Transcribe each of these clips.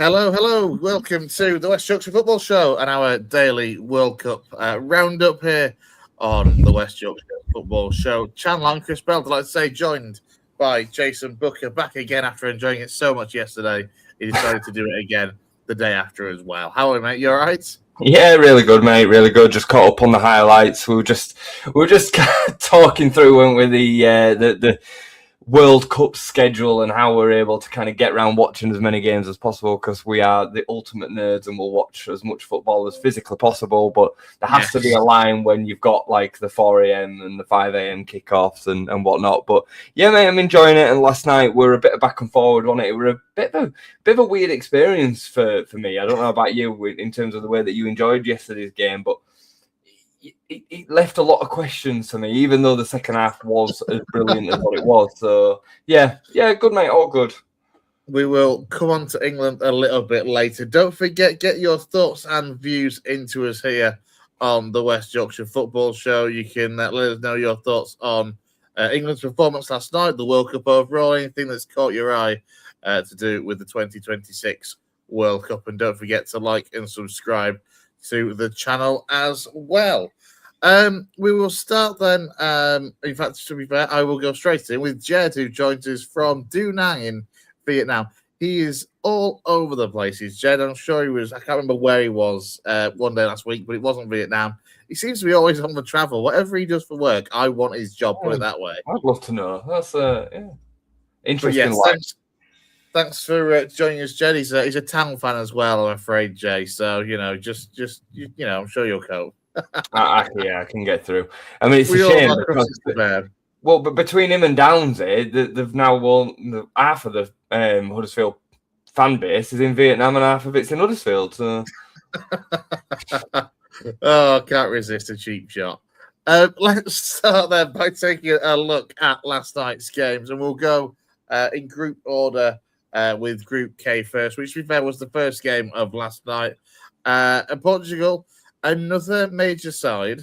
Hello, hello. Welcome to the West Yorkshire Football Show and our daily World Cup roundup here on the West Yorkshire Football Show. Channel, I'm Chris Bell, like to say, joined by Jayson Boocker, back again after enjoying it so much yesterday. He decided to do it again the day after as well. How are you, mate? You all right? Yeah, really good, mate. Really good. Just caught up on the highlights. We were just talking through, weren't we, the World Cup schedule and how we're able to kind of get around watching as many games as possible because we are the ultimate nerds and we'll watch as much football as physically possible. But there has to be a line when you've got like the 4 a.m. and the 5 a.m. kickoffs and whatnot. But yeah, mate, I'm enjoying it. And last night we were a bit of back and forward on it. It was a bit of a weird experience for me. I don't know about you in terms of the way that you enjoyed yesterday's game, but it left a lot of questions for me, even though the second half was as brilliant as what it was. So, yeah, good, mate, all good. We will come on to England a little bit later. Don't forget, get your thoughts and views into us here on the West Yorkshire Football Show. You can let us know your thoughts on England's performance last night, the World Cup overall, anything that's caught your eye to do with the 2026 World Cup. And don't forget to like and subscribe to the channel as well. We will start then. In fact, to be fair, I will go straight in with Jed, who joins us from Da Nang in Vietnam. He is all over the places. Jed, I'm sure he was, I can't remember where he was one day last week, but it wasn't Vietnam. He seems to be always on the travel. Whatever he does for work, I want his job, put it that way. I'd love to know. That's interesting. Yes, thanks for joining us, Jed. He's a town fan as well, I'm afraid, Jay. So, just I'm sure you'll cope. I can get through. I mean, it's a shame because, but between him and Downsy, they've now won half of the Huddersfield fan base is in Vietnam and half of it's in Huddersfield. So, can't resist a cheap shot. Let's start then by taking a look at last night's games, and we'll go in group order with Group K first, which, to be fair, was the first game of last night. And Portugal, another major side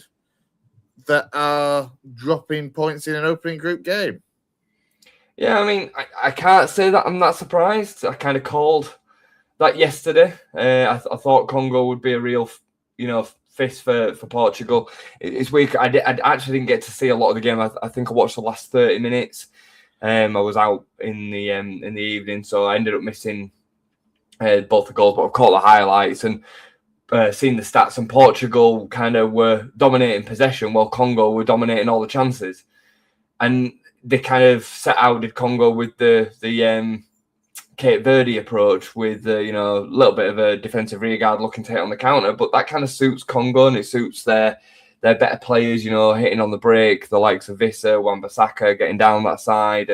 that are dropping points in an opening group game. Yeah, I mean, I can't say that I'm not surprised. I kind of called that yesterday. I thought Congo would be a real, fist for Portugal. It's weak. I actually didn't get to see a lot of the game. I think I watched the last 30 minutes. I was out in the evening, so I ended up missing both the goals, but I've caught the highlights and seen the stats, and Portugal kind of were dominating possession while Congo were dominating all the chances. And they kind of set out, did Congo, with the Cape Verde approach with, a little bit of a defensive rearguard looking to hit on the counter. But that kind of suits Congo and it suits their better players, hitting on the break, the likes of Vissa, Wan-Bissaka getting down that side.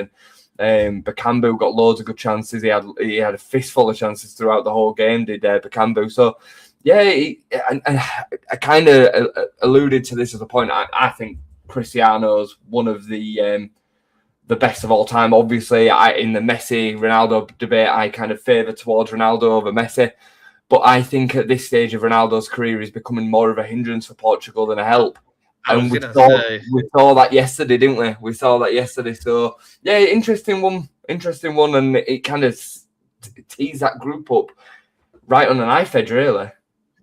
And Bakambu got loads of good chances. He had a fistful of chances throughout the whole game, did Bakambu. So, yeah, and I kind of alluded to this as a point. I think Cristiano's one of the best of all time. Obviously, in the Messi-Ronaldo debate, I kind of favour towards Ronaldo over Messi. But I think at this stage of Ronaldo's career, he's becoming more of a hindrance for Portugal than a help. And we saw that yesterday, didn't we? We saw that yesterday. So, yeah, interesting one. And it kind of teased that group up right on a knife edge, really.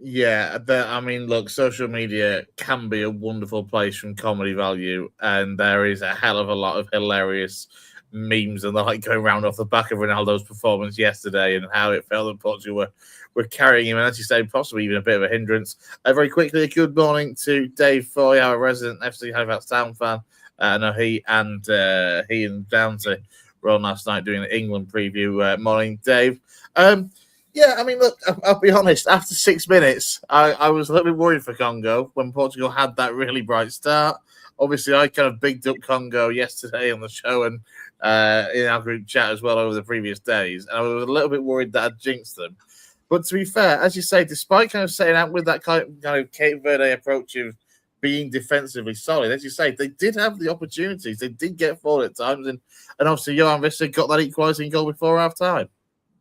Yeah, look, social media can be a wonderful place from comedy value, and there is a hell of a lot of hilarious memes and the like going around off the back of Ronaldo's performance yesterday and how it felt that Portugal were carrying him, and as you say, possibly even a bit of a hindrance. Very quickly, good morning to Dave Foy, our resident FC Halifax Town fan. I know he and Downsy were on last night doing an England preview. Morning, Dave. Yeah, I mean, look, I'll be honest. After 6 minutes, I was a little bit worried for Congo when Portugal had that really bright start. Obviously, I kind of bigged up Congo yesterday on the show and in our group chat as well over the previous days. And I was a little bit worried that I'd jinxed them. But to be fair, as you say, despite kind of setting out with that kind of Cape Verde approach of being defensively solid, as you say, they did have the opportunities. They did get forward at times. And obviously, Johan Vissa got that equalising goal before half-time.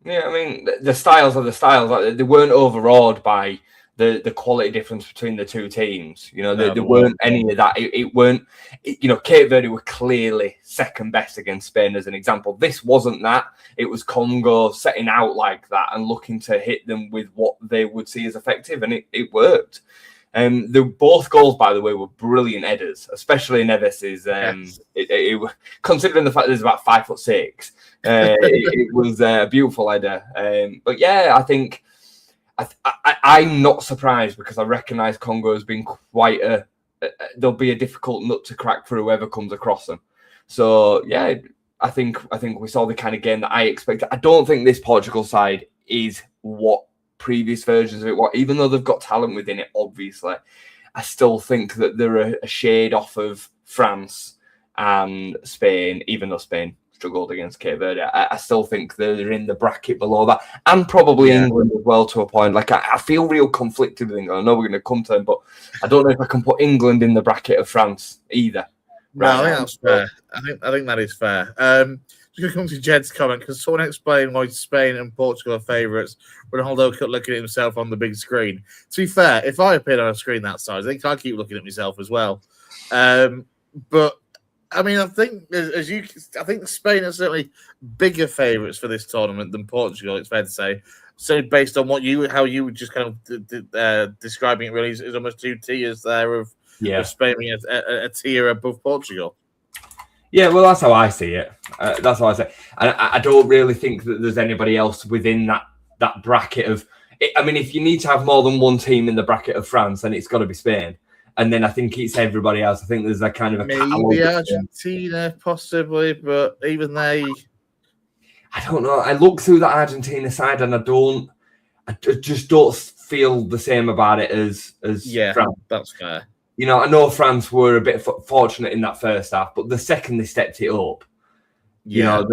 Yeah, I mean, the styles are the styles. Like, they weren't overawed by the quality difference between the two teams. You know, there weren't any of that. It weren't, you know, Cape Verde were clearly second best against Spain as an example. This wasn't that. It was Congo setting out like that and looking to hit them with what they would see as effective, and it worked. Both goals, by the way, were brilliant headers, especially Neves's. Considering the fact that he's about 5'6", it was a beautiful header. But yeah, I think I'm not surprised because I recognise Congo has been quite there'll be a difficult nut to crack for whoever comes across them. So yeah, I think we saw the kind of game that I expected. I don't think this Portugal side is what previous versions of it were, even though they've got talent within it, obviously. I still think that they're a shade off of France and Spain, even though Spain struggled against Cape Verde. I still think they're in the bracket below that, and probably England as well to a point. Like I feel real conflicted with England. I know we're going to come to them, but I don't know if I can put England in the bracket of France either. No, I think that's fair. I think that is fair. Just going to come to Jed's comment because someone explained why Spain and Portugal are favourites. Ronaldo kept looking at himself on the big screen. To be fair, if I appeared on a screen that size, I think I keep looking at myself as well. But I mean, I think I think Spain are certainly bigger favourites for this tournament than Portugal. It's fair to say. So based on how you were just kind of describing it, really is almost 2 tiers there of Spain being a tier above Portugal. Yeah, well, that's how I see it. That's how I say it. And I don't really think that there's anybody else within that bracket of. I mean, if you need to have more than one team in the bracket of France, then it's got to be Spain. And then I think it's everybody else. I think there's a kind of a maybe Argentina, possibly, but even they. I don't know. I look through the Argentina side, and I just don't feel the same about it as France. That's fair. You know, I know France were a bit fortunate in that first half, but the second they stepped it up, you know,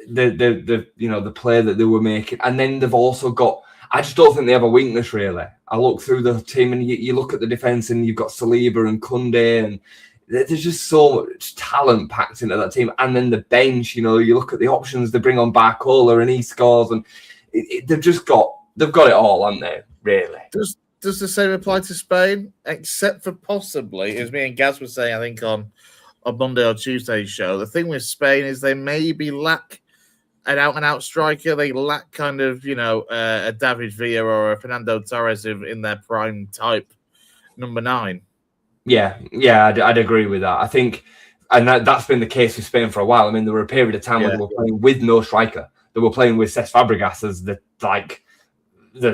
the play that they were making, and then they've also got. I just don't think they have a weakness really. I look through the team, and you look at the defense, and you've got Saliba and Koundé, and there's just so much talent packed into that team. And then the bench, you know, you look at the options they bring on Barcola, and he scores, and they've got it all, haven't they? Really. Does the same apply to Spain, except for possibly, as me and Gaz were saying, I think on Monday or Tuesday's show, the thing with Spain is they maybe lack an out-and-out striker. They lack kind of, you know, a David Villa or a Fernando Torres in their prime type number 9. Yeah, I'd agree with that. I think, and that's been the case with Spain for a while. I mean, there were a period of time when they were playing with no striker. They were playing with Cesc Fabregas as the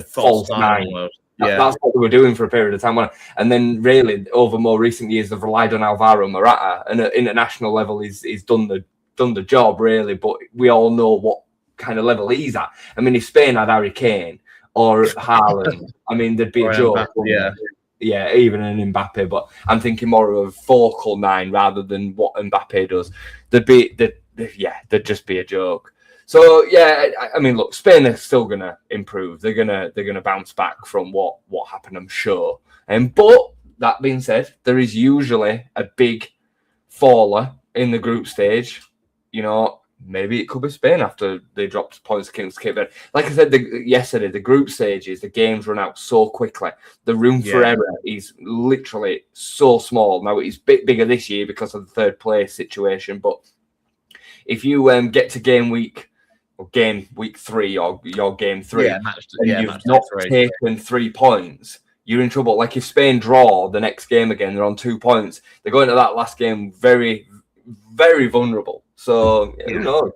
false 9. That's what they were doing for a period of time. And then really, over more recent years, they've relied on Alvaro Morata. And at international level, he's done the job, really. But we all know what kind of level he's at. I mean, if Spain had Harry Kane or Haaland, I mean, there'd be a joke. Yeah, even an Mbappe. But I'm thinking more of a focal 9 rather than what Mbappe does. There'd just be a joke. So yeah, I mean, look, Spain are still gonna improve. They're gonna bounce back from what happened, I'm sure. But that being said, there is usually a big faller in the group stage. You know, maybe it could be Spain after they dropped points against Cape Verde. Like I said yesterday, the group stages, the games run out so quickly. The room for error is literally so small. Now it's a bit bigger this year because of the third place situation, but if you get to game week 3 or your game 3, and you've not taken 3 points, you're in trouble. Like if Spain draw the next game again, they're on 2 points. They're going to that last game very, very vulnerable. So, who knows?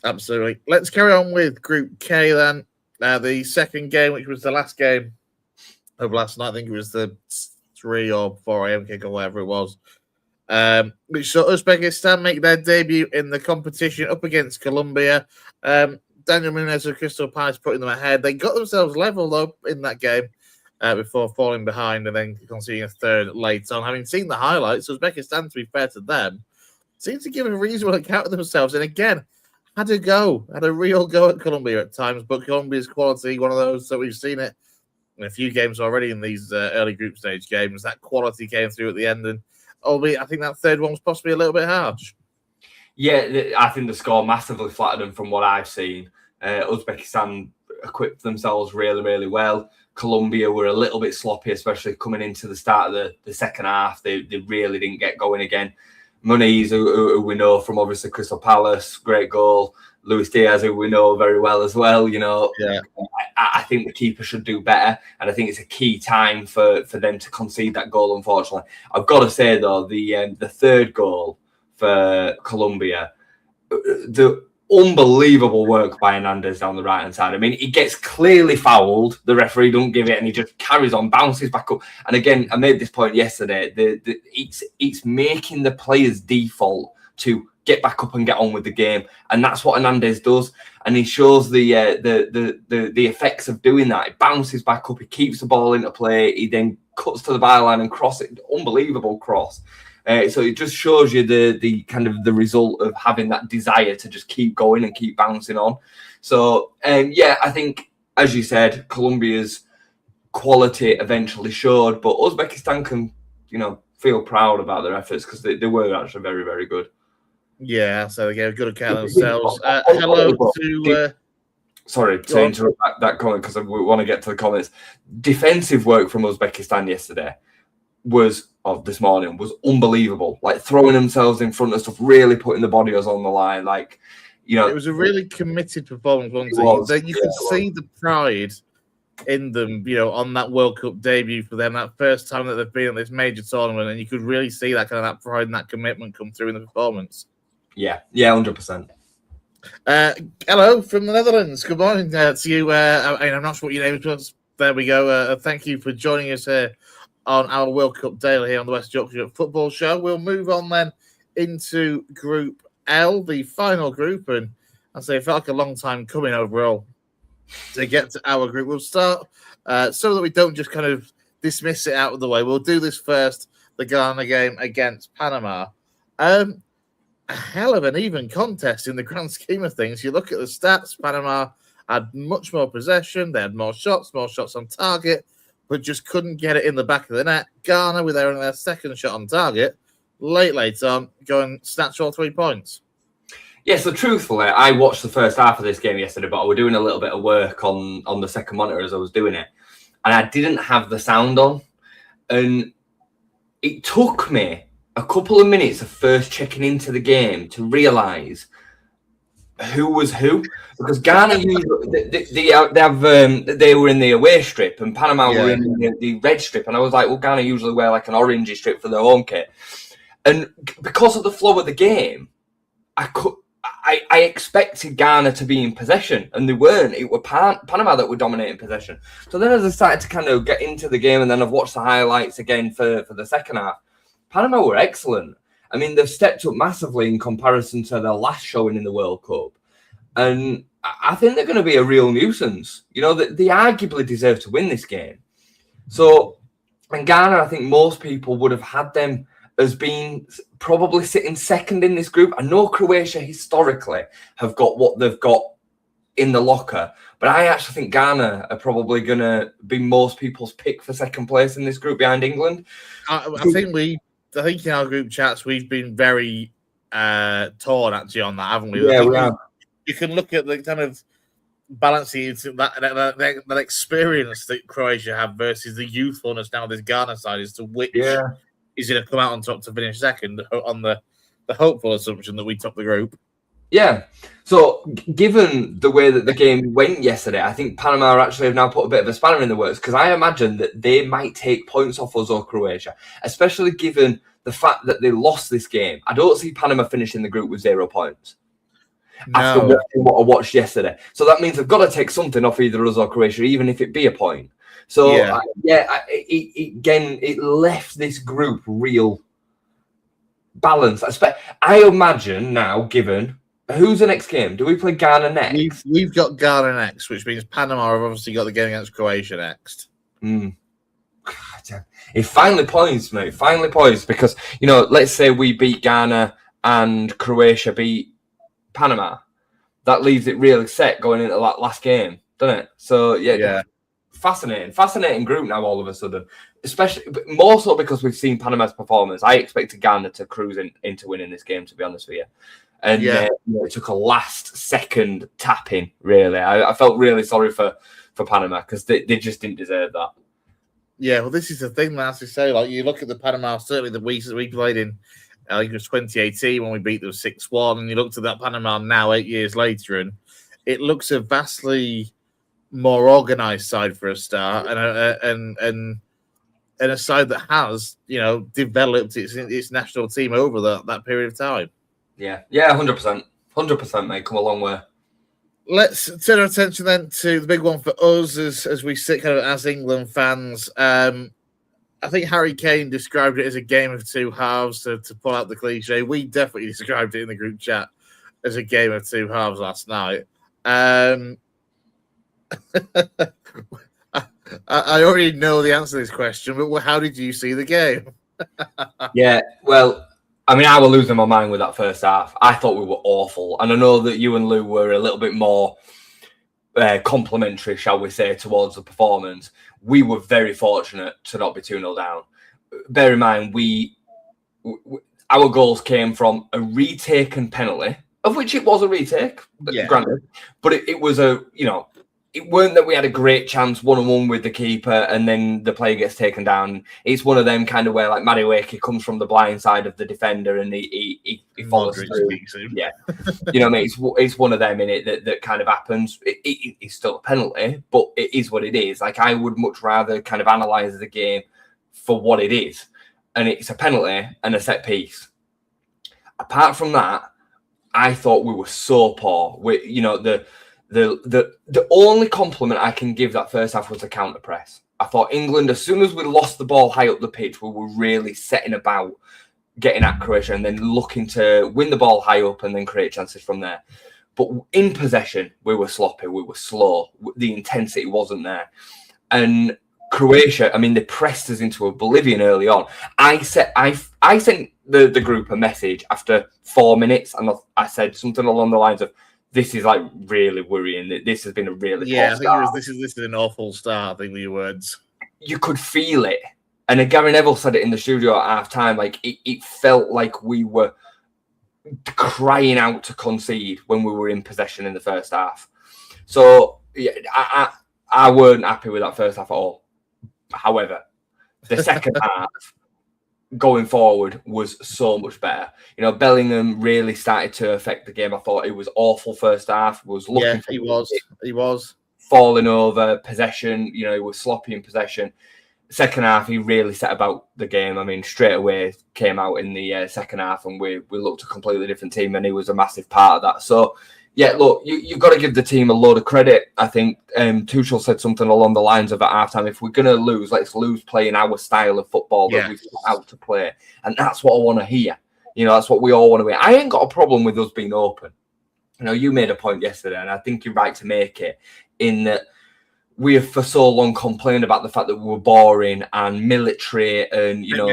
Absolutely. Let's carry on with Group K then. The second game, which was the last game of last night, I think it was the 3 or 4 a.m. kick or whatever it was. Which saw Uzbekistan make their debut in the competition up against Colombia. Daniel Munez of Crystal Palace putting them ahead. They got themselves level though in that game before falling behind and then conceding a third late on. Having seen the highlights, Uzbekistan, to be fair to them, seemed to give a reasonable account of themselves. And again, had a real go at Colombia at times. But Colombia's quality, one of those that we've seen it in a few games already in these early group stage games. That quality came through at the end, and albeit I think that third one was possibly a little bit harsh. Yeah, I think the score massively flattered them from what I've seen. Uzbekistan equipped themselves really, really well. Colombia were a little bit sloppy, especially coming into the start of the second half. They really didn't get going again. Muniz, who we know from obviously Crystal Palace, great goal. Luis Diaz, who we know very well as well. I think the keeper should do better, and I think it's a key time for them to concede that goal. Unfortunately, I've got to say though, the third goal for Colombia, the unbelievable work by Hernandez down the right hand side. I mean, he gets clearly fouled. The referee don't give it, and he just carries on, bounces back up. And again, I made this point yesterday. It's making the players default to get back up and get on with the game, and that's what Hernandez does. And he shows the effects of doing that. He bounces back up, he keeps the ball into play, he then cuts to the byline and cross it. Unbelievable cross. So it just shows you the kind of the result of having that desire to just keep going and keep bouncing on. So I think, as you said, Colombia's quality eventually showed, but Uzbekistan can, feel proud about their efforts because they were actually very, very good. Yeah, so they gave a good account of themselves. Hello to... Sorry to interrupt that comment because we want to get to the comments. Defensive work from Uzbekistan yesterday this morning was unbelievable. Like throwing themselves in front of stuff, really putting the bodies on the line. Like, it was a really committed performance, wasn't it? You could see the pride in them, on that World Cup debut for them, that first time that they've been at this major tournament, and you could really see that kind of that pride and that commitment come through in the performance. Yeah, 100%. Hello from the Netherlands. Good morning to you. I'm not sure what your name is, but there we go. Thank you for joining us here on our World Cup Daily here on the West Yorkshire Football Show. We'll move on then into Group L, the final group, and I'd say it felt like a long time coming overall to get to our group. We'll start so that we don't just kind of dismiss it out of the way. We'll do this first, the Ghana game against Panama. A hell of an even contest in the grand scheme of things. You look at the stats, Panama had much more possession, they had more shots on target, but just couldn't get it in the back of the net. Ghana, with their second shot on target, late on, go and snatch all 3 points. Yeah, so truthfully, I watched the first half of this game yesterday, but I was doing a little bit of work on the second monitor as I was doing it, and I didn't have the sound on, and it took me a couple of minutes of first checking into the game to realise who was who, because Ghana they were in the away strip and Panama were in the red strip, and I was like, well, Ghana usually wear like an orangey strip for their home kit, and because of the flow of the game, I expected Ghana to be in possession, and they weren't. It were Panama that were dominating possession. So then as I started to kind of get into the game, and then I've watched the highlights again for the second half, Panama were excellent. I mean, they've stepped up massively in comparison to their last showing in the World Cup. And I think they're going to be a real nuisance. They arguably deserve to win this game. So, and Ghana, I think most people would have had them as being probably sitting second in this group. I know Croatia historically have got what they've got in the locker, but I actually think Ghana are probably going to be most people's pick for second place in this group behind England. I think in our group chats we've been very torn actually on that, haven't we? Yeah, we have. You can look at the kind of balancing that experience that Croatia have versus the youthfulness now this Ghana side as to which is going to come out on top to finish second on the hopeful assumption that we top the group. Yeah. So, given the way that the game went yesterday, I think Panama actually have now put a bit of a spanner in the works, because I imagine that they might take points off us or Croatia, especially given the fact that they lost this game. I don't see Panama finishing the group with 0 points after watching what I watched yesterday. So that means they've got to take something off either us or Croatia, even if it be a point. So, it left this group real balanced. I imagine now, given... Who's the next game? Do we play Ghana next? We've got Ghana next, which means Panama have obviously got the game against Croatia next. It finally points, mate. Finally points, because, let's say we beat Ghana and Croatia beat Panama. That leaves it really set going into that last game, doesn't it? So, fascinating group now all of a sudden. Especially, more so because we've seen Panama's performance. I expected Ghana to cruise into winning this game, to be honest with you. And it took a last-second tap-in, really. I felt really sorry for Panama because they just didn't deserve that. Yeah, well, this is the thing, as you say. Like, you look at the Panama, certainly the weeks that we played in, I think it was 2018 when we beat them 6-1, and you looked at that Panama now 8 years later, and it looks a vastly more organised side for a start, and a side that has, developed its national team over that period of time. Yeah, 100%, mate. Come a long way. Let's turn our attention then to the big one for us as we sit kind of as England fans. I think Harry Kane described it as a game of two halves, to pull out the cliche. We definitely described it in the group chat as a game of two halves last night. I already know the answer to this question, but how did you see the game? Yeah, well, I mean, I was losing my mind with that first half. I thought we were awful. And I know that you and Lou were a little bit more complimentary, shall we say, towards the performance. We were very fortunate to not be 2-0 down. Bear in mind, our goals came from a retaken penalty, of which it was a retake, granted. But it was it weren't that we had a great chance one-on-one with the keeper and then the player gets taken down. It's one of them kind of where, like, Madueke comes from the blind side of the defender and he follows through. Yeah. You know what I mean? It's one of them in it that kind of happens. It's still a penalty, but it is what it is. Like, I would much rather kind of analyse the game for what it is. And it's a penalty and a set piece. Apart from that, I thought we were so poor. The only compliment I can give that first half was the counter press. I thought England, as soon as we lost the ball high up the pitch, we were really setting about getting at Croatia and then looking to win the ball high up and then create chances from there. But in possession, we were sloppy, we were slow. The intensity wasn't there. And Croatia, I mean, they pressed us into oblivion early on. I sent the group a message after 4 minutes, and I said something along the lines of, "This is like really worrying. This has been a really poor start." This is an awful start. I think were your words. You could feel it, and Gary Neville said it in the studio at half time. Like it felt like we were crying out to concede when we were in possession in the first half. So yeah, I weren't happy with that first half at all. However, the second half going forward was so much better. Bellingham really started to affect the game. I thought it was awful first half. He was falling over possession. He was sloppy in possession. Second half, he really set about the game. I mean, straight away came out in the second half, and we looked a completely different team, and he was a massive part of that. So, yeah, look, you've got to give the team a load of credit. I think Tuchel said something along the lines of at halftime, if we're going to lose, let's lose playing our style of football that we've put out to play. And that's what I want to hear. That's what we all want to hear. I ain't got a problem with us being open. You made a point yesterday, and I think you're right to make it, in that we have for so long complained about the fact that we were boring and military and, You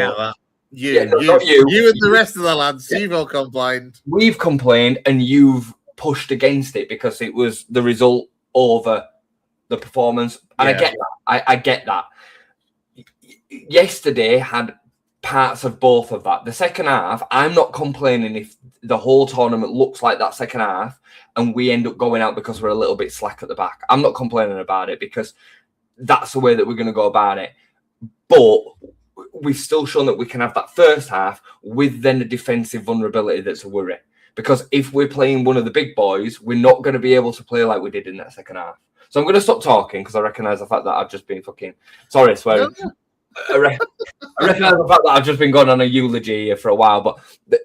and the rest of the lads, you've all complained. We've complained and you've pushed against it because it was the result over the performance. And I get that. I get that. Yesterday had parts of both of that. The second half, I'm not complaining if the whole tournament looks like that second half and we end up going out because we're a little bit slack at the back. I'm not complaining about it because that's the way that we're going to go about it. But we've still shown that we can have that first half with then a defensive vulnerability that's a worry. Because if we're playing one of the big boys, we're not going to be able to play like we did in that second half. So I'm going to stop talking because I recognise the fact that I've just been sorry, swearing. No. I recognise the fact that I've just been going on a eulogy here for a while, but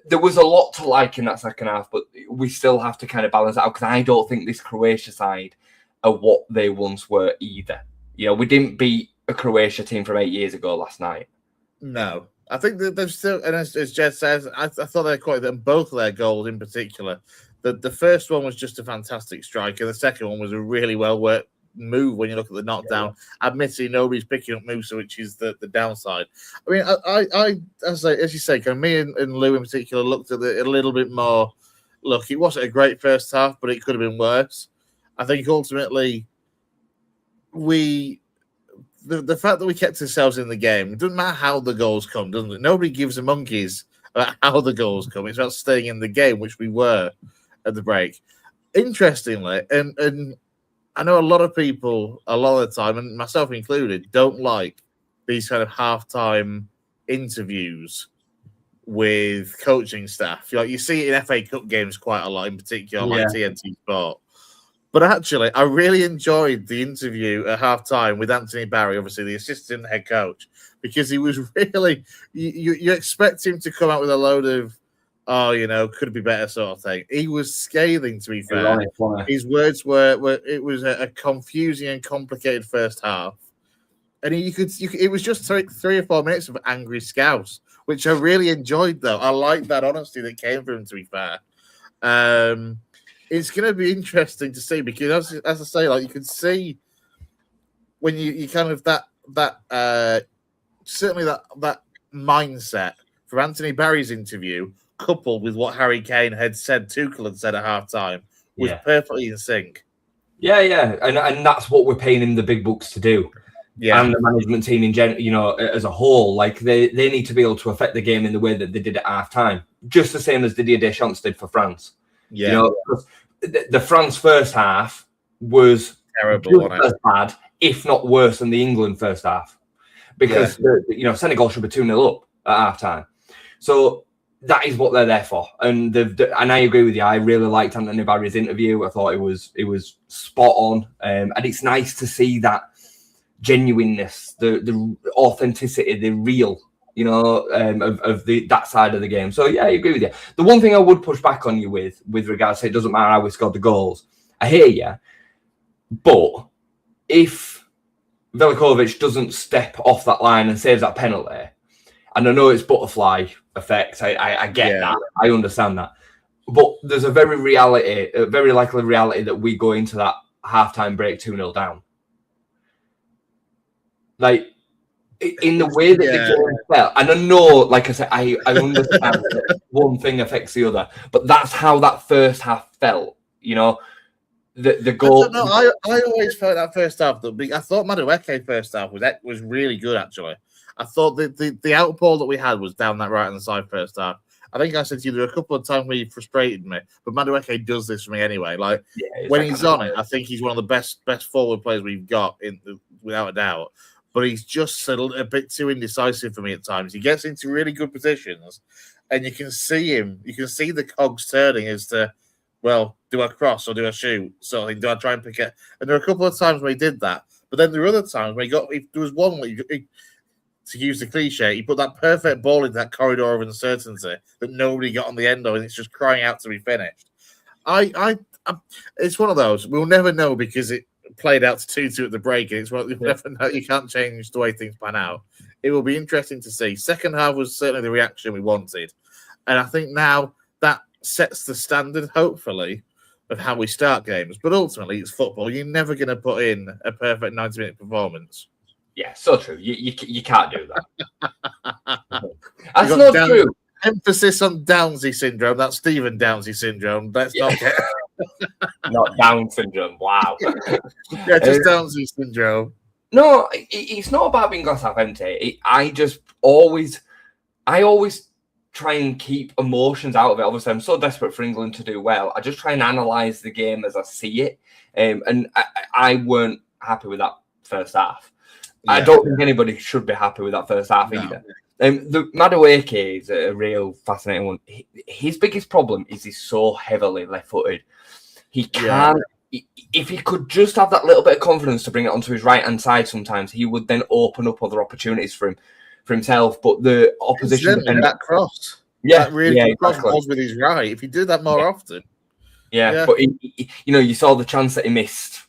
there was a lot to like in that second half, but we still have to kind of balance it out because I don't think this Croatia side are what they once were either. We didn't beat a Croatia team from 8 years ago last night. No. I think that they've still, and as Jed says, I thought they quite them both of their goals in particular. The first one was just a fantastic strike, and the second one was a really well worked move when you look at the knockdown. Admittedly, nobody's picking up moves, which is the downside. I mean, I as you say, me and Lou in particular looked at it a little bit more. Look, it wasn't a great first half, but it could have been worse. I think ultimately the fact that we kept ourselves in the game, it doesn't matter how the goals come, doesn't it? Nobody gives a monkeys about how the goals come. It's about staying in the game, which we were at the break. Interestingly, and I know a lot of people, a lot of the time, and myself included, don't like these kind of halftime interviews with coaching staff. Like you see it in FA Cup games quite a lot, in particular, like TNT Sport. But actually, I really enjoyed the interview at halftime with Anthony Barry, obviously the assistant head coach, because he was really, you expect him to come out with a load of, could be better sort of thing. He was scathing, to be fair. His words were it was a confusing and complicated first half. And it was just 3 or 4 minutes of angry scouse, which I really enjoyed, though. I like that honesty that came from him, to be fair. It's going to be interesting to see because, as I say, like you can see when you kind of certainly that mindset from Anthony Barry's interview, coupled with what Harry Kane had said, Tuchel had said at halftime, was perfectly in sync. Yeah, and that's what we're paying him the big bucks to do. Yeah, and the management team in general, as a whole, like they need to be able to affect the game in the way that they did at halftime, just the same as Didier Deschamps did for France. Yeah, the France first half was terrible, just as bad, if not worse, than the England first half, because Senegal should be 2-0 up at halftime. So that is what they're there for, and I agree with you. I really liked Anthony Barry's interview. I thought it was spot on, and it's nice to see that genuineness, the authenticity, the real, of that side of the game. So yeah, I agree with you. The one thing I would push back on you with regards to it doesn't matter how we scored the goals. I hear you, but if Velikovic doesn't step off that line and saves that penalty, and I know it's butterfly effect, I get that, I understand that, but there's a very likely reality that we go into that halftime break 2-0 down. Like, in the way that the game felt, and I know, like I said, I understand that one thing affects the other, but that's how that first half felt, the goal. I always felt that first half, I thought Madueke first half was really good, actually. I thought the outball that we had was down that right-hand side first half. I think I said to you there were a couple of times where he frustrated me, but Madueke does this for me anyway. Like, when he's on it, I think he's one of the best forward players we've got, without a doubt. But he's just a bit too indecisive for me at times. He gets into really good positions, and you can see him. You can see the cogs turning as to, well, do I cross or do I shoot? So do I try and pick it? And there are a couple of times where he did that. But then there were other times where there was one where to use the cliche, he put that perfect ball in that corridor of uncertainty that nobody got on the end of, and it's just crying out to be finished. It's one of those. We'll never know because it played out to 2-2 at the break. It's what you never know. You can't change the way things pan out. It will be interesting to see. Second half was certainly the reaction we wanted, and I think now that sets the standard, hopefully, of how we start games. But ultimately, it's football. You're never going to put in a perfect 90-minute performance. Yeah, so true. You can't do that. That's not true. Emphasis on Downsy syndrome. That's Stephen Downsy syndrome. Let's not get not Down syndrome. Wow. Yeah, just Downsy syndrome. No, it's not about being glass half empty. I always try and keep emotions out of it. Obviously, I'm so desperate for England to do well. I just try and analyse the game as I see it. And I weren't happy with that first half. Yeah. I don't think anybody should be happy with that first half either. The Madueke is a real fascinating one. His biggest problem is he's so heavily left-footed. He can't. If he could just have that little bit of confidence to bring it onto his right-hand side, sometimes he would then open up other opportunities for himself. But the opposition that cross, that really good cross was with his right. If he did that more often, But you saw the chance that he missed.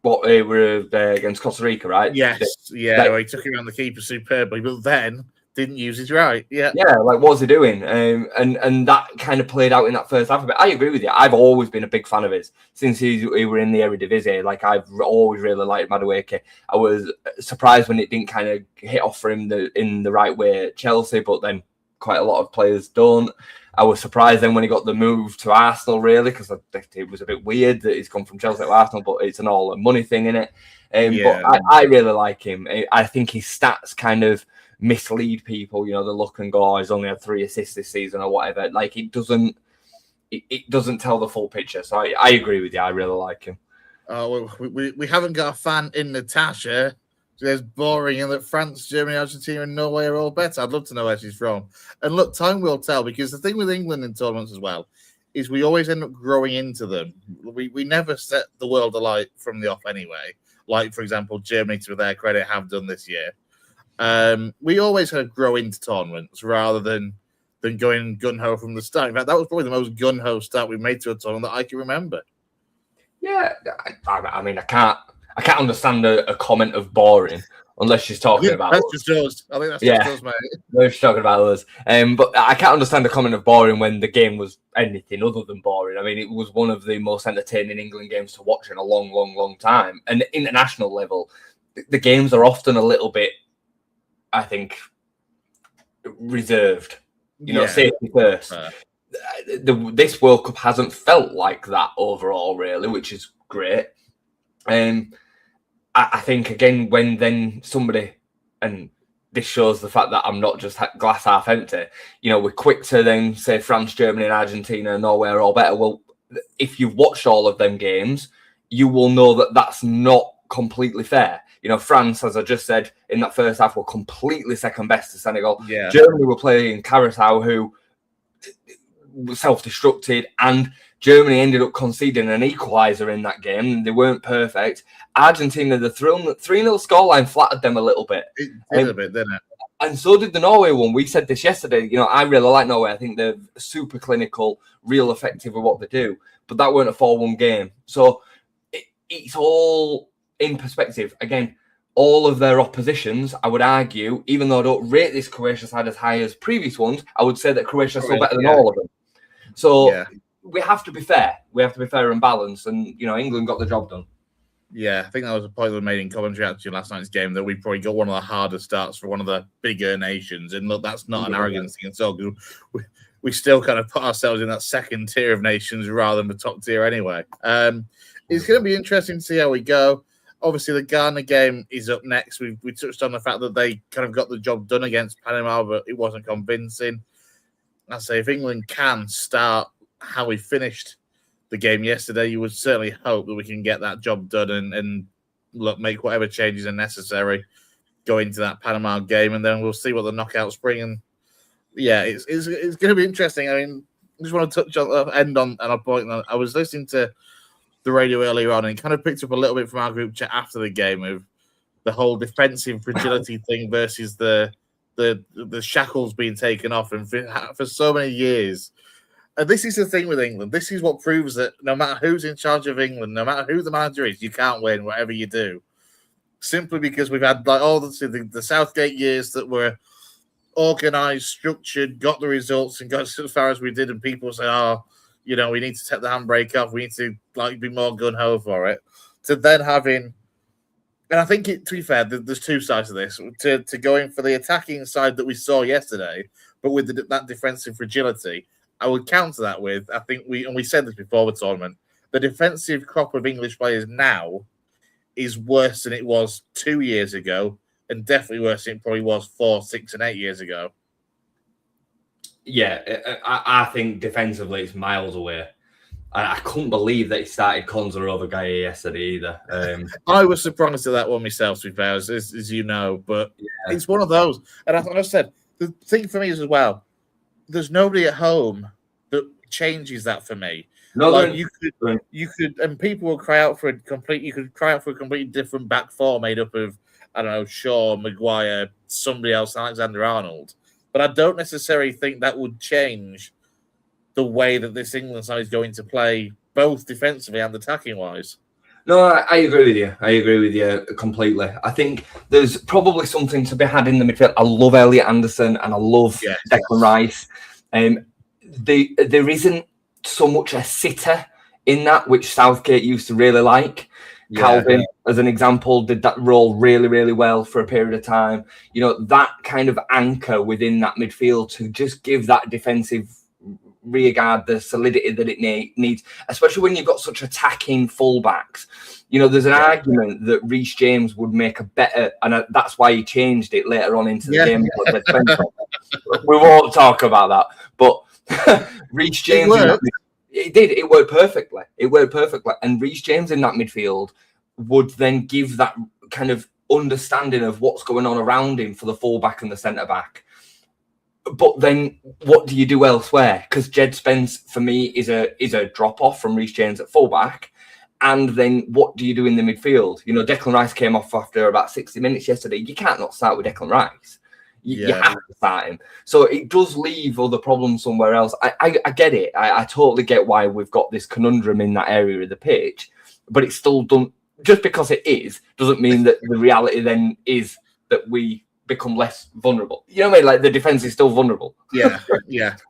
What they were against Costa Rica, right? Yes, where he took it around the keeper superbly, but then didn't use his right. Like what was he doing? And that kind of played out in that first half a bit. I agree with you. I've always been a big fan of his since he were in the Eredivisie. Like, I've always really liked Madueke. I was surprised when it didn't kind of hit off for him in the right way at Chelsea, but then quite a lot of players don't. I was surprised then when he got the move to Arsenal, really, because it was a bit weird that he's gone from Chelsea to Arsenal, but it's an all money thing, innit? But I really like him. I think his stats kind of mislead people. You know, they look and go, "Oh, he's only had 3 assists this season," or whatever. Like, it doesn't tell the full picture. So I agree with you. I really like him. We haven't got a fan in Natasha. It's boring, and that France, Germany, Argentina, and Norway are all better. I'd love to know where she's from. And look, time will tell, because the thing with England in tournaments as well is we always end up growing into them. We never set the world alight from the off anyway. Like, for example, Germany, to their credit, have done this year. We always kind of grow into tournaments rather than going gun-ho from the start. In fact, that was probably the most gun-ho start we made to a tournament that I can remember. Yeah, I mean, I can't understand a comment of boring unless she's talking about that's us. just us. I think that's just us, mate. No, she's talking about us. But I can't understand the comment of boring when the game was anything other than boring. I mean, it was one of the most entertaining England games to watch in a long, long, long time. And at international level, the games are often a little bit, I think, reserved. You know, safety first. This World Cup hasn't felt like that overall, really, which is great. I think, again, when then somebody, and this shows the fact that I'm not just glass half empty, you know, we're quick to then say France, Germany, and Argentina, and Norway are all better. Well, if you've watched all of them games, you will know that that's not completely fair. You know, France, as I just said, in that first half, were completely second best to Senegal. Yeah. Germany were playing Carousel, who self-destructed, and Germany ended up conceding an equaliser in that game. They weren't perfect. Argentina, the 3-0 scoreline flattered them a little bit. It did a bit, didn't it? And so did the Norway one. We said this yesterday. You know, I really like Norway. I think they're super clinical, real effective with what they do. But that weren't a 4-1 game. So it's all in perspective. Again, all of their oppositions, I would argue, even though I don't rate this Croatia side as high as previous ones, I would say that Croatia is still better than all of them. So we have to be fair. We have to be fair and balanced. And, you know, England got the job done. Yeah, I think that was a point that we made in commentary actually last night's game, that we probably got one of the harder starts for one of the bigger nations. And look, that's not an arrogance thing at all, because we still kind of put ourselves in that second tier of nations rather than the top tier anyway. It's going to be interesting to see how we go. Obviously, the Ghana game is up next. We touched on the fact that they kind of got the job done against Panama, but it wasn't convincing. I say, if England can start how we finished the game yesterday, you would certainly hope that we can get that job done and look, make whatever changes are necessary going into that Panama game, and then we'll see what the knockouts bring. And yeah, it's going to be interesting. I mean, I just want to touch on end on a point. I was listening to the radio earlier on and kind of picked up a little bit from our group chat after the game of the whole defensive fragility thing versus the shackles being taken off. And for so many years, and this is the thing with England. This is what proves that no matter who's in charge of England, no matter who the manager is, you can't win whatever you do. Simply because we've had like all the Southgate years that were organised, structured, got the results, and got as far as we did, and people say, "Oh, you know, we need to take the handbrake off. We need to like be more gun ho for it." To then having, and I think to be fair, there's two sides of this. To going for the attacking side that we saw yesterday, but with that defensive fragility. I would counter that with, I think we said this before the tournament, the defensive crop of English players now is worse than it was 2 years ago, and definitely worse than it probably was 4, 6, and 8 years ago. Yeah, I think defensively it's miles away. I couldn't believe that he started Konza over Gaia yesterday either. I was surprised at that one myself, to be fair, as you know, but it's one of those. And I said, the thing for me is as well, there's nobody at home that changes that for me. No, like you could, and people will cry out for a completely different back four made up of, I don't know, Shaw, Maguire, somebody else, Alexander-Arnold. But I don't necessarily think that would change the way that this England side is going to play, both defensively and attacking wise. No, I agree with you. I agree with you completely. I think there's probably something to be had in the midfield. I love Elliot Anderson and I love Declan Rice. There isn't so much a sitter in that, which Southgate used to really like. Calvin, as an example, did that role really, really well for a period of time. You know, that kind of anchor within that midfield to just give that defensive rearguard the solidity that it needs, especially when you've got such attacking fullbacks. there's an argument that Reece James would make a better, and that's why he changed it later on into the game. We won't talk about that, but Reece James, it worked perfectly. And Reece James in that midfield would then give that kind of understanding of what's going on around him for the fullback and the centre back. But then, what do you do elsewhere? Because Jed Spence, for me, is a drop off from Reece James at fullback. And then, what do you do in the midfield? Declan Rice came off after about 60 minutes yesterday. You can't not start with Declan Rice. You have to start him. So it does leave other problems somewhere else. I get it. I totally get why we've got this conundrum in that area of the pitch. But it's still done. Just because it is doesn't mean that the reality then is that we become less vulnerable. You know what I mean? Like the defense is still vulnerable. Yeah.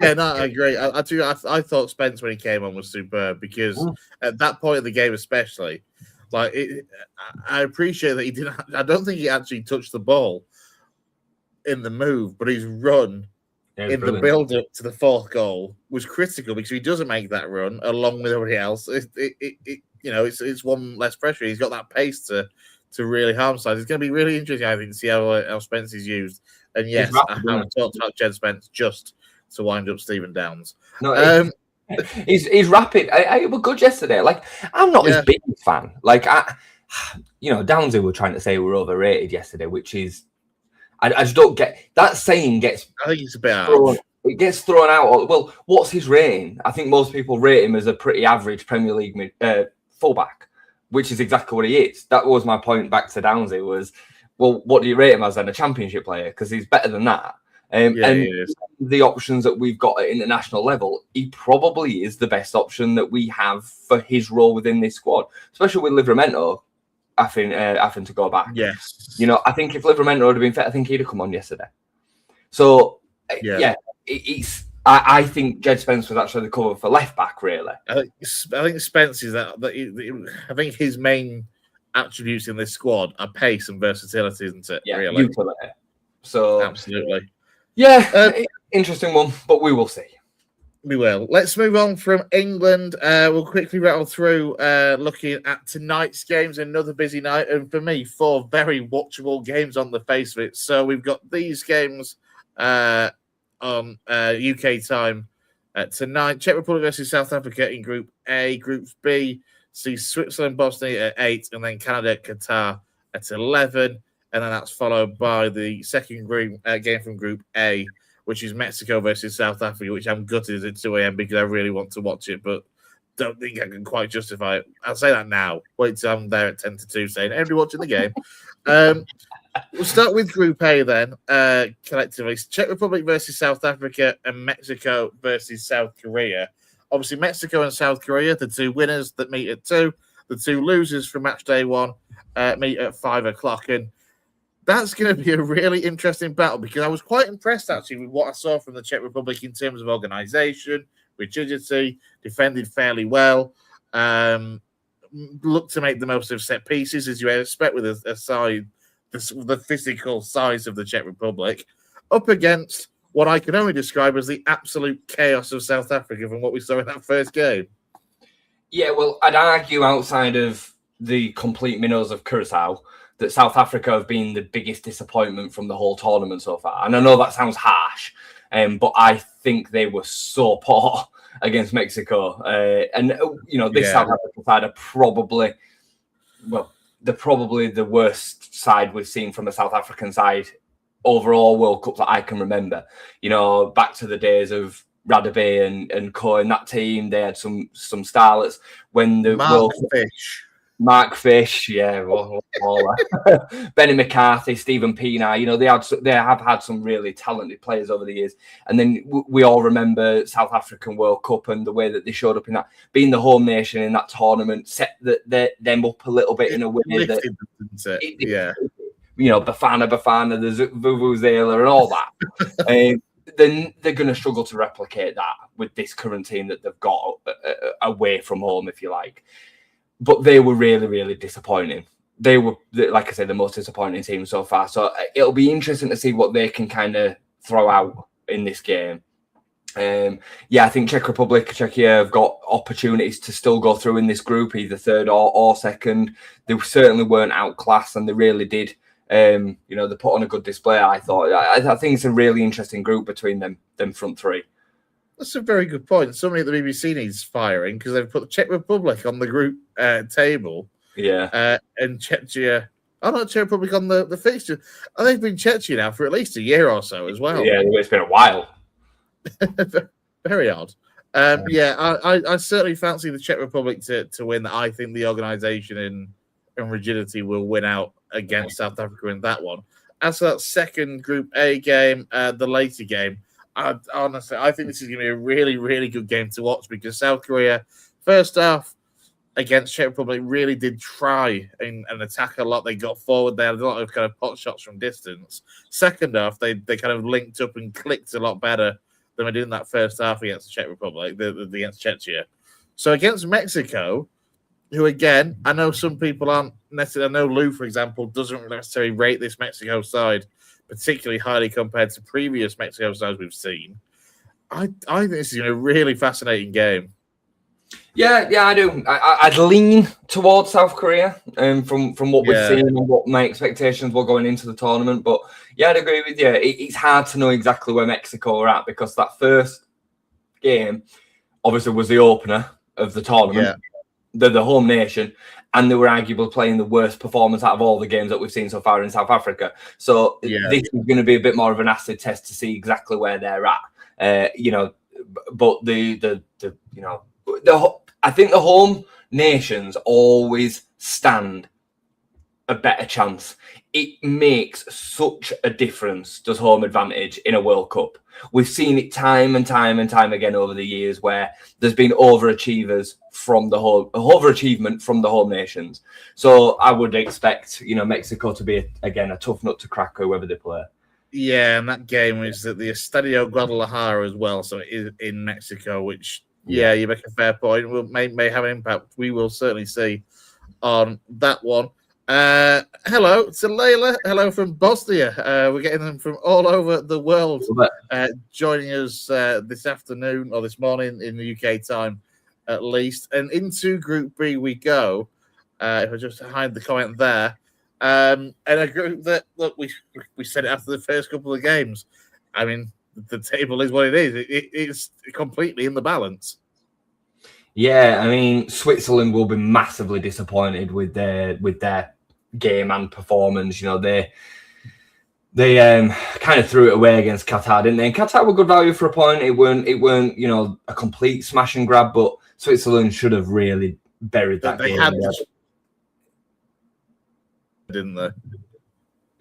No, I agree. I thought Spence when he came on was superb because at that point of the game, especially, I appreciate that he didn't. I don't think he actually touched the ball in the move, but his run in the build up to the fourth goal was critical because if he doesn't make that run along with everybody else, it's one less pressure. He's got that pace to really harm sides. It's going to be really interesting, I think, to see how Spence is used. And yes, I haven't talked about Jed Spence just to wind up Stephen Downs. No, he's rapid. I was good yesterday. I'm not his biggest fan. Downsy were trying to say we're overrated yesterday, which is I just don't get that saying. I think it's a bit thrown, it gets thrown out. Well, what's his rating? I think most people rate him as a pretty average Premier League fullback, which is exactly what he is. That was my point back to Downsy was, well, what do you rate him as then? A championship player? Because he's better than that. And the options that we've got at international level, he probably is the best option that we have for his role within this squad, especially with Livramento having to go back. Yes. I think if Livramento would have been fit, I think he'd have come on yesterday. So, I think Jed Spence was actually the cover for left back, really. I think Spence is that I think his main attributes in this squad are pace and versatility, isn't it? Yeah, really. Utility. So absolutely. Yeah, interesting one, but we will see. We will. Let's move on from England. We'll quickly rattle through looking at tonight's games. Another busy night, and for me, 4 very watchable games on the face of it. So we've got these games on UK time tonight. Czech Republic versus South Africa in Group A. Group B sees Switzerland, Bosnia at 8, and then Canada, Qatar at 11. And then that's followed by the second group game from Group A, which is Mexico versus South Africa, which I'm gutted at 2 a.m. because I really want to watch it, but don't think I can quite justify it. I'll say that now. Wait till I'm there at 10 to 2 saying, everybody watching the game. We'll start with Group A then, collectively. Czech Republic versus South Africa and Mexico versus South Korea. Obviously, Mexico and South Korea, the 2 winners that meet at 2. The 2 losers from match day 1 meet at 5 o'clock. And that's going to be a really interesting battle because I was quite impressed, actually, with what I saw from the Czech Republic in terms of organisation, rigidity, defended fairly well, looked to make the most of set pieces, as you expect with a side, the physical size of the Czech Republic, up against what I can only describe as the absolute chaos of South Africa from what we saw in that first game. Yeah, well, I'd argue outside of the complete minnows of Curacao, that South Africa have been the biggest disappointment from the whole tournament so far. And I know that sounds harsh, but I think they were so poor against Mexico. This South Africa side are probably the worst side we've seen from a South African side overall World Cup that I can remember. Back to the days of Radabe and Co in that team, they had some starlets when the Mark Fish, Benny McCarthy, Stephen Pienaar. They have had some really talented players over the years. And then we all remember South African World Cup and the way that they showed up in that, being the home nation in that tournament, set them up a little bit in a way that, Bafana, the Vuvuzela and all that. Then they're going to struggle to replicate that with this current team that they've got away from home, if you like. But they were really, really disappointing. They were, like I said, the most disappointing team so far. So it'll be interesting to see what they can kind of throw out in this game. I think Czechia have got opportunities to still go through in this group, either third or second. They certainly weren't outclassed, and they really did. They put on a good display. I thought. I think it's a really interesting group between them front three. That's a very good point. Somebody at the BBC needs firing because they've put the Czech Republic on the group table. Yeah. And Czechia. Oh, not Czech Republic on the fixture. And they've been Czechia now for at least a year or so as well. Yeah, it's been a while. Very odd. I certainly fancy the Czech Republic to win. I think the organisation and rigidity will win out against South Africa in that one. As for that second Group A game, the later game, honestly, I think this is going to be a really, really good game to watch because South Korea, first half against Czech Republic, really did try and attack a lot. They got forward. They had a lot of kind of pot shots from distance. Second half, they kind of linked up and clicked a lot better than they did in that first half against the Czech Republic, against Czechia. So against Mexico, who again, I know some people aren't necessarily. I know Lou, for example, doesn't necessarily rate this Mexico side particularly highly compared to previous Mexico sides we've seen. I think this is a really fascinating game. Yeah, I do. I'd lean towards South Korea from what we've seen and what my expectations were going into the tournament. But yeah, I'd agree with you. It's hard to know exactly where Mexico are at because that first game obviously was the opener of the tournament. Yeah. They're the home nation, and they were arguably playing the worst performance out of all the games that we've seen so far in South Africa. So this is going to be a bit more of an acid test to see exactly where they're at. But I think the home nations always stand a better chance. It makes such a difference, does home advantage in a World Cup. We've seen it time and time again over the years where there's been overachievement from the home nations. So I would expect, Mexico to be a tough nut to crack whoever they play. Yeah, and that game is at the Estadio Guadalajara as well, so it is in Mexico, which you make a fair point. May have an impact. We will certainly see on that one. Hello to Layla. Hello from Bosnia. We're getting them from all over the world joining us this afternoon or this morning in the UK time, at least. And into Group B we go. If I just hide the comment there, and a group that look we said it after the first couple of games. I mean, the table is what it is. It's completely in the balance. Yeah, I mean, Switzerland will be massively disappointed with their game and performance. They kind of threw it away against Qatar, didn't they? And Qatar were good value for a point. It weren't a complete smash and grab, but Switzerland should have really buried that game. Didn't they?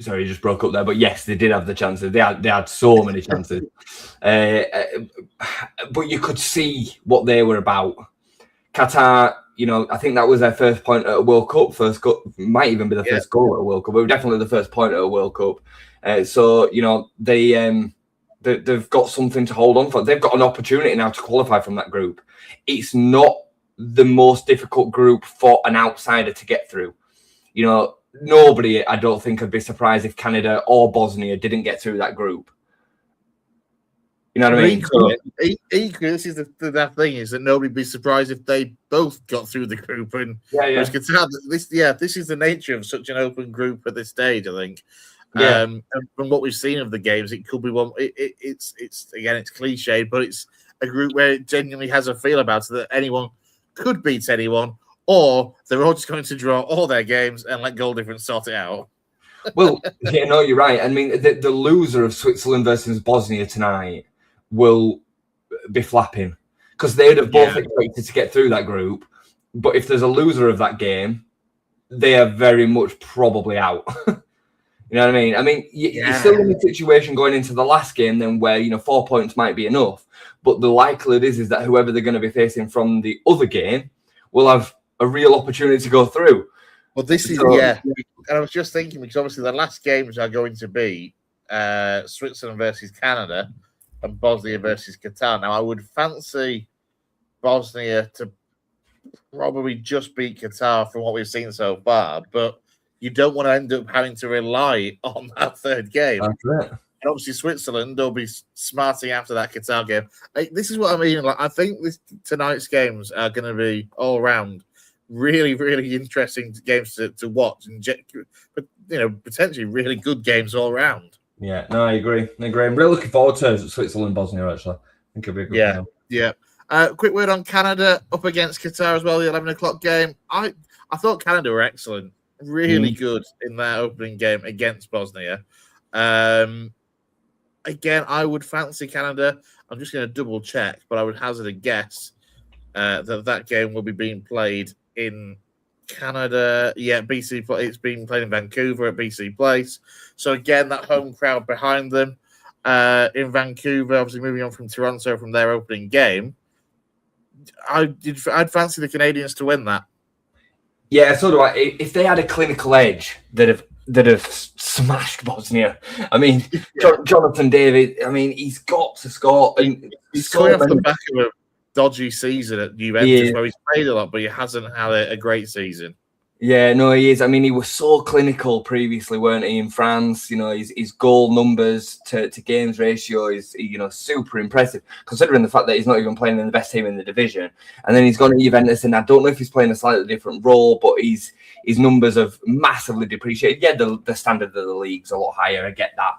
Sorry, you just broke up there, but yes, they did have the chances. They had so many chances, but you could see what they were about. Qatar, I think that was their first point at a World Cup. Might even be the first goal at a World Cup, but definitely the first point at a World Cup. So they've got something to hold on for. They've got an opportunity now to qualify from that group. It's not the most difficult group for an outsider to get through. Nobody, I don't think, would be surprised if Canada or Bosnia didn't get through that group. You know what I mean? Equally, this is the thing is that nobody'd be surprised if they both got through the group. And this is the nature of such an open group at this stage. I think. And from what we've seen of the games, it could be one. It's cliched, but it's a group where it genuinely has a feel about it that anyone could beat anyone, or they're all just going to draw all their games and let goal difference sort it out. Well, you're right. I mean, the loser of Switzerland versus Bosnia tonight will be flapping because they'd have both expected to get through that group. But if there's a loser of that game, they are very much probably out. You know what I mean? I mean, you're still in a situation going into the last game then where, 4 points might be enough. But the likelihood is that whoever they're going to be facing from the other game will have a real opportunity to go through. Well, this is, and I was just thinking, because obviously the last games are going to be Switzerland versus Canada and Bosnia versus Qatar. Now, I would fancy Bosnia to probably just beat Qatar from what we've seen so far, but you don't want to end up having to rely on that third game. That's it. And obviously, Switzerland, they'll be smarting after that Qatar game. This is what I mean. Like, I think tonight's games are going to be all around really, really interesting games to watch, and but potentially really good games all around. Yeah, no, I agree. I'm really looking forward to Switzerland, Bosnia. Actually, I think it'll be a good game. Yeah. Quick word on Canada up against Qatar as well. The 11:00 game. I thought Canada were excellent, really good in their opening game against Bosnia. Again, I would fancy Canada. I'm just going to double check, but I would hazard a guess that game will be being played in Canada. Yeah, BC. It's being played in Vancouver at BC Place. So again, that home crowd behind them in Vancouver. Obviously, moving on from Toronto from their opening game. I'd fancy the Canadians to win that. Yeah, so do I. If they had a clinical edge that have smashed Bosnia. I mean, Jonathan David. I mean, he's got to score. And he's coming off the back of a dodgy season at Juventus, where he's played a lot, but he hasn't had a great season. Yeah, no, he is. I mean, he was so clinical previously, weren't he, in France? His goal numbers to games ratio is, super impressive, considering the fact that he's not even playing in the best team in the division. And then he's gone to Juventus, and I don't know if he's playing a slightly different role, but his numbers have massively depreciated. Yeah, the standard of the league's a lot higher. I get that.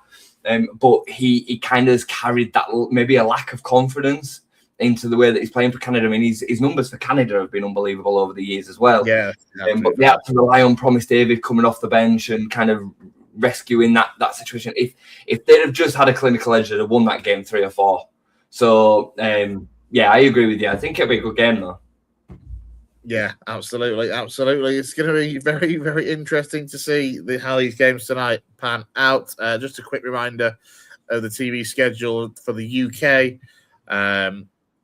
But he kind of has carried that, maybe a lack of confidence into the way that he's playing for Canada. I mean, his numbers for Canada have been unbelievable over the years as well. Yeah. But they had to rely on Promise David coming off the bench and kind of rescuing that situation. If they'd have just had a clinical edge, they'd have won that game 3 or 4. So, yeah, I agree with you. I think it'll be a good game, though. Yeah, absolutely. It's going to be very, very interesting to see how these games tonight pan out. Just a quick reminder of the TV schedule for the UK.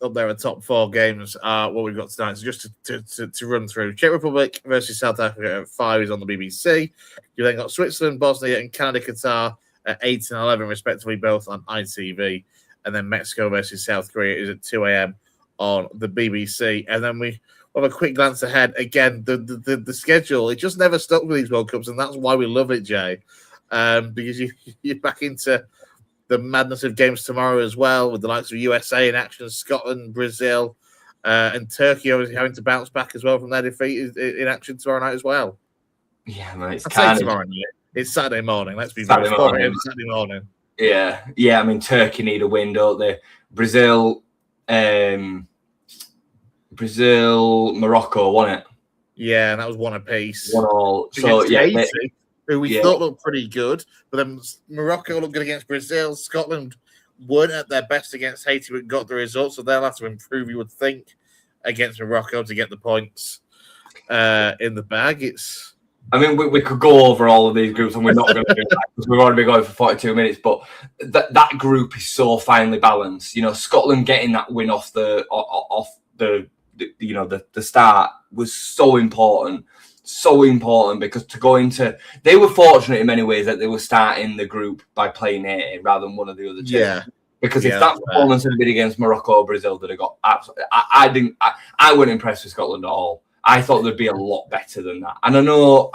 Up there, the top 4 games are what we've got tonight. So just to run through, Czech Republic versus South Africa at 5 is on the BBC. You then got Switzerland, Bosnia, and Canada, Qatar at 8 and 11, respectively, both on ITV. And then Mexico versus South Korea is at 2 a.m. on the BBC. And then we have a quick glance ahead. Again, the schedule, it just never stopped with these World Cups, and that's why we love it, Jay. Because you're back into the madness of games tomorrow as well, with the likes of USA in action, Scotland, Brazil, and Turkey obviously having to bounce back as well from their defeat in action tomorrow night as well. Yeah, man, it's tomorrow night. It's Saturday morning. Let's be very Saturday morning. Yeah. I mean, Turkey need a win, don't they? Brazil, Morocco won it. Yeah, and that was 1 apiece. 1-1. So yeah. Haiti, who we thought looked pretty good, but then Morocco looked good against Brazil. Scotland weren't at their best against Haiti, but got the result, so they'll have to improve, you would think, against Morocco to get the points in the bag. I mean, we could go over all of these groups, and we're not going to do that because we've already been going for 42 minutes. But that group is so finely balanced. Scotland getting that win off the start was so important. So important, because to go into, they were fortunate in many ways that they were starting the group by playing Haiti rather than one of the other two. Yeah. Because if that performance had been against Morocco or Brazil, they'd have got absolutely. I wasn't impressed with Scotland at all. I thought they'd be a lot better than that. And I know,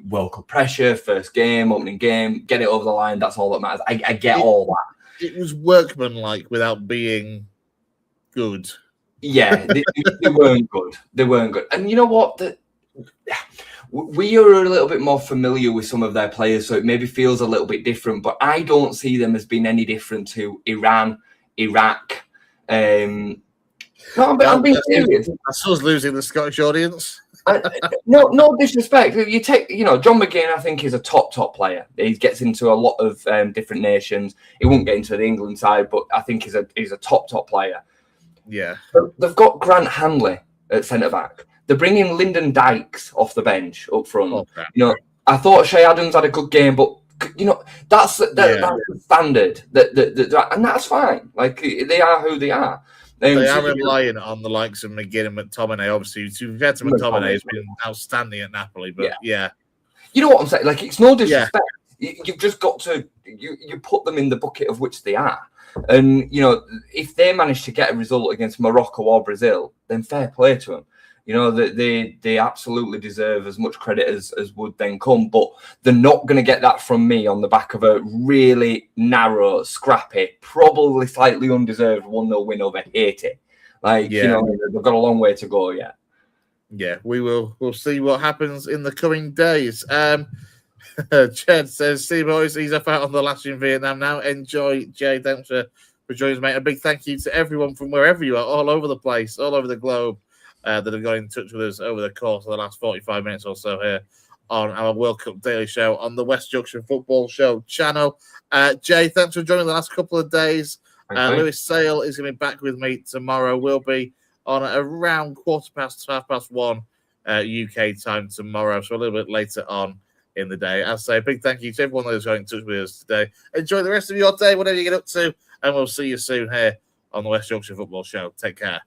World Cup pressure, first game, opening game, get it over the line. That's all that matters. I get all that. It was workmanlike without being good. Yeah, they weren't good. They weren't good. And you know what? We are a little bit more familiar with some of their players, so it maybe feels a little bit different. But I don't see them as being any different to Iran, Iraq. I'm being serious. That's us losing the Scottish audience. No disrespect. You take, John McGinn, I think, is a top player. He gets into a lot of different nations. He won't get into the England side, but I think he's a top player. Yeah. They've got Grant Hanley at centre back. They're bringing Lyndon Dykes off the bench up front. Okay. I thought Shea Adams had a good game, but that's the standard. And that's fine. Like, they are who they are. They are relying on the likes of McGinn and McTominay. Obviously, compared to McTominay, has been outstanding at Napoli. But yeah. You know what I'm saying? Like, it's no disrespect. Yeah. You've just got to you put them in the bucket of which they are. And if they manage to get a result against Morocco or Brazil, then fair play to them. You know, that they absolutely deserve as much credit as would then come, but they're not going to get that from me on the back of a really narrow, scrappy, probably slightly undeserved 1-0 win over Haiti. Like, you know, they've got a long way to go yet. Yeah, we'll see what happens in the coming days. Chad says, see, boys, he's up out on the lash in Vietnam now. Enjoy, Jay. Thanks for joining us, mate. A big thank you to everyone from wherever you are, all over the place, all over the globe, that have got in touch with us over the course of the last 45 minutes or so here on our World Cup Daily Show on the West Junction Football Show channel. Jay, thanks for joining the last couple of days. Lewis Sale is going to be back with me tomorrow. We'll be on around 1:15 UK time tomorrow, so a little bit later on in the day. I'll say a big thank you to everyone that is going in touch with us today. Enjoy the rest of your day, whatever you get up to, and we'll see you soon here on the West Yorkshire Football Show. Take care.